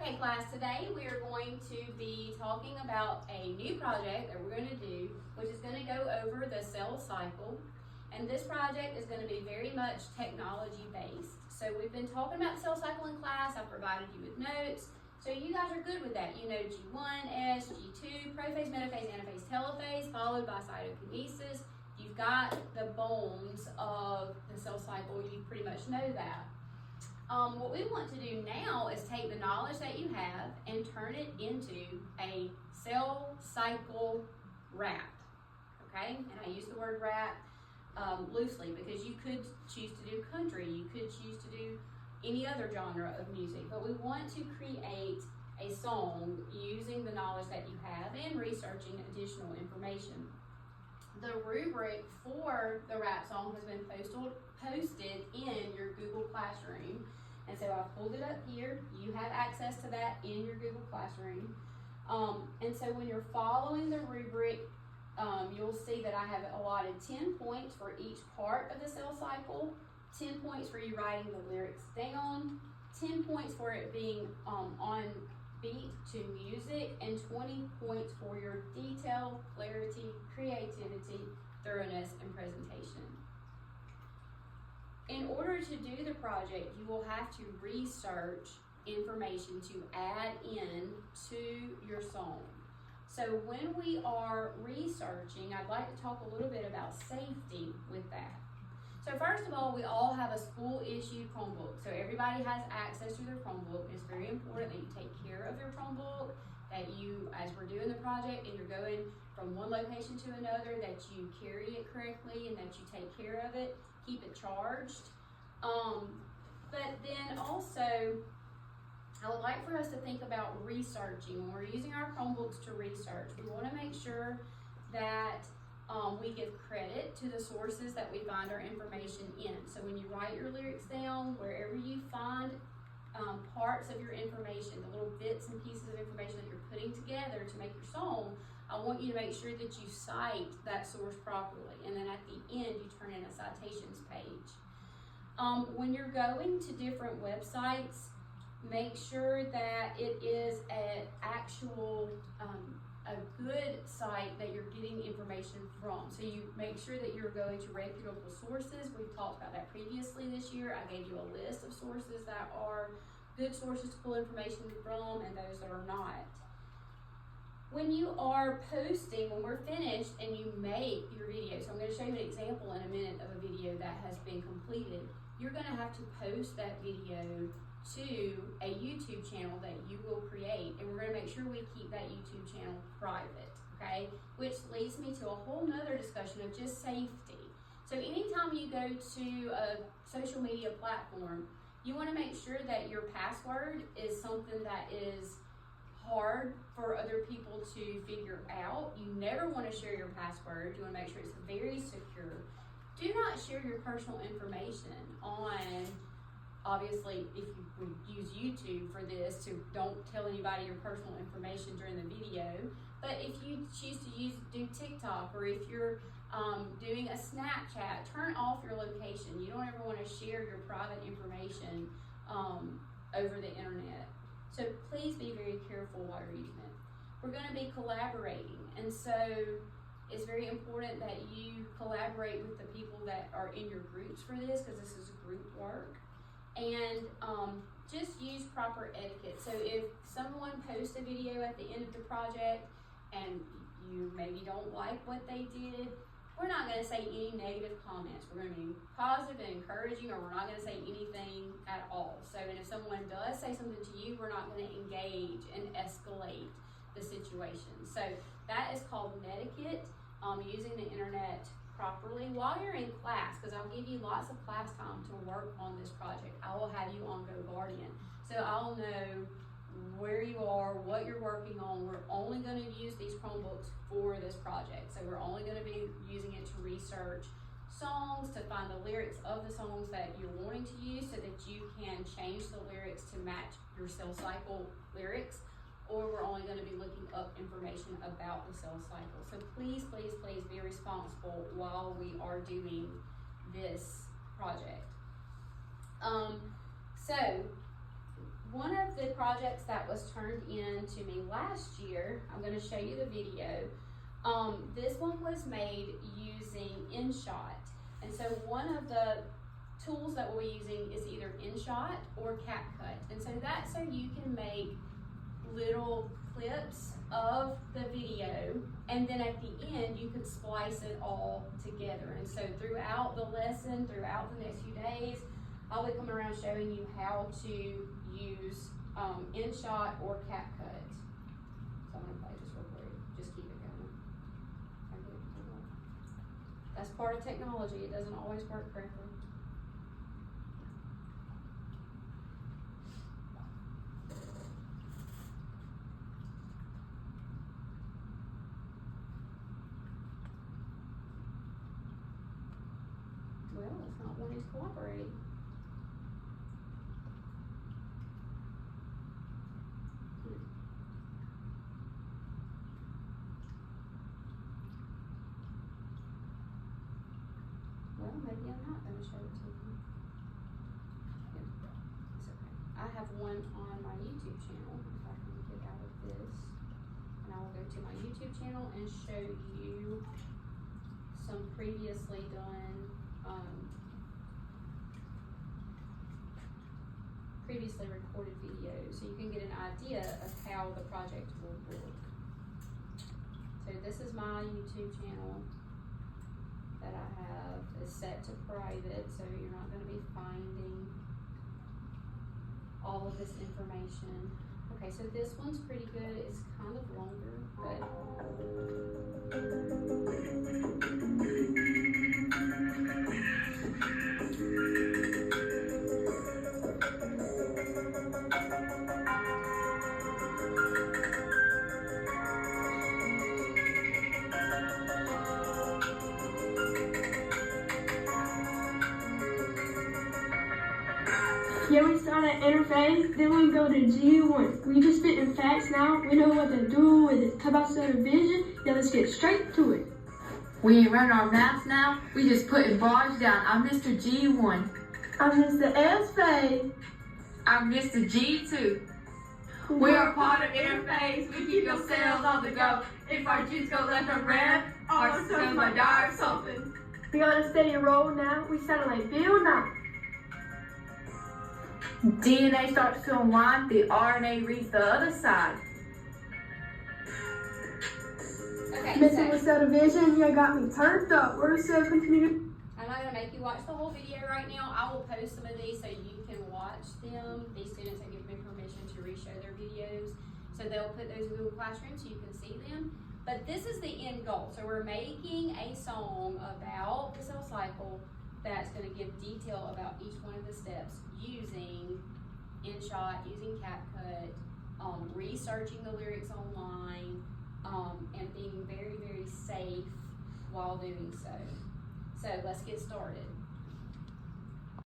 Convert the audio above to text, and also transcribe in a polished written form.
Okay, class, today we are going to be talking about a new project that we're going to do, which is going to go over the sales cycle. And this project is going to be very much technology based. So we've been talking about sales cycle in class. I've provided you with notes. So you guys are good with that. You know G1, S, G2, prophase, metaphase, anaphase, telophase, followed by cytokinesis. You've got the bones of the sales cycle. You pretty much know that. What we want to do now is take the knowledge that you have and turn it into a cell cycle wrap, okay? And I use the word wrap loosely because you could choose to do country, you could choose to do any other genre of music, but we want to create a song using the knowledge that you have and researching additional information. The rubric for the rap song has been posted in your Google Classroom. And so I've pulled it up here. You have access to that in your Google Classroom. And so when you're following the rubric, you'll see that I have allotted 10 points for each part of the sales cycle, 10 points for you writing the lyrics down, 10 points for it being on beat to music, and 20 points for your detail, clarity, creativity, thoroughness, and presentation. In order to do the project, you will have to research information to add in to your song. So when we are researching, I'd like to talk a little bit about safety with that. So first of all, we all have a school-issued Chromebook. So everybody has access to their Chromebook. It's very important that you take care of your Chromebook, that you, as we're doing the project and you're going from one location to another, that you carry it correctly and that you take care of it, keep it charged. But then also, I would like for us to think about researching. When we're using our Chromebooks to research, we want to make sure that we give credit to the sources that we find our information in. So when you write your lyrics down, wherever you find parts of your information, the little bits and pieces of information that you're putting together to make your song, I want you to make sure that you cite that source properly. And then at the end, you turn in a citations page. When you're going to different websites, make sure that it is an actual a good site that you're getting information from. So you make sure that you're going to reputable sources. We've talked about that previously this year. I gave you a list of sources that are good sources to pull information from and those that are not. When you are posting, when we're finished and you make your video, so I'm going to show you an example in a minute of a video that has been completed, you're going to have to post that video to a YouTube channel that you will create, and we're going to make sure we keep that YouTube channel private, okay? Which leads me to a whole nother discussion of just safety. So anytime you go to a social media platform, you want to make sure that your password is something that is hard for other people to figure out. You never want to share your password. You want to make sure it's very secure. Do not share your personal information on, obviously, if you would use YouTube for this, to don't tell anybody your personal information during the video. But if you choose to do TikTok, or if you're doing a Snapchat, turn off your location. You don't ever want to share your private information over the internet. So please be very careful while you're using it. We're going to be collaborating, and so it's very important that you collaborate with the people that are in your groups for this, because this is group work. And just use proper etiquette. So if someone posts a video at the end of the project and you maybe don't like what they did, we're not going to say any negative comments. We're going to be positive and encouraging, or we're not going to say anything at all. So, and if someone does say something to you, we're not going to engage and escalate the situation. So that is called netiquette, using the internet properly while you're in class, because I'll give you lots of class time to work on this project. I will have you on GoGuardian, so I'll know where you are, what you're working on. We're only going to use these Chromebooks for this project, so we're only going to be using it to research songs, to find the lyrics of the songs that you're wanting to use, so that you can change the lyrics to match your sales cycle lyrics. Or we're only going to be looking up information about the sales cycle. So please, please, please be responsible while we are doing this project. So one of of the projects that was turned in to me last year, I'm going to show you the video. This one was made using InShot. And so one of the tools that we'll be using is either InShot or CapCut. And so that's so you can make little clips of the video, and then at the end you can splice it all together. And so throughout the lesson, throughout the next few days, I'll be coming around showing you how to use InShot or CapCut. So I'm going to play this real quick. Just keep it going. That's part of technology. It doesn't always work correctly. Well, it's not wanting to cooperate. Well, maybe I'm not going to show it to you. Yeah, it's okay. I have one on my YouTube channel. If I can get out of this. And I will go to my YouTube channel and show you some previously done, previously recorded videos, so you can get an idea of how the project will work. So this is my YouTube channel that I have. Is set to private, so you're not going to be finding all of this information. Okay, so this one's pretty good. It's kind of longer, Yeah, we start at interface, then we go to G1. We just spitting facts now. We know what to do with it. How about subdivision? Yeah, let's get straight to it. We ain't running our maps now. We just putting bars down. I'm Mr. G1. I'm Mr. S-Phase. I'm Mr. G2. We are part of interface. We keep your cells on the go. If our juice go left or right, our system might die or something. We on a steady roll now. We sound like Bill now. DNA starts to unwind. The RNA reads the other side. Okay, Messing so with subdivision, you got me turned up. We're so continue. I'm not going to make you watch the whole video right now. I will post some of these so you can watch them. These students have given me permission to re-show their videos. So they'll put those in Google Classroom so you can see them. But this is the end goal. So we're making a song about the cell cycle that's going to give detail about each one of the steps using InShot, using CapCut, researching the lyrics online, and being very, very safe while doing so. So let's get started.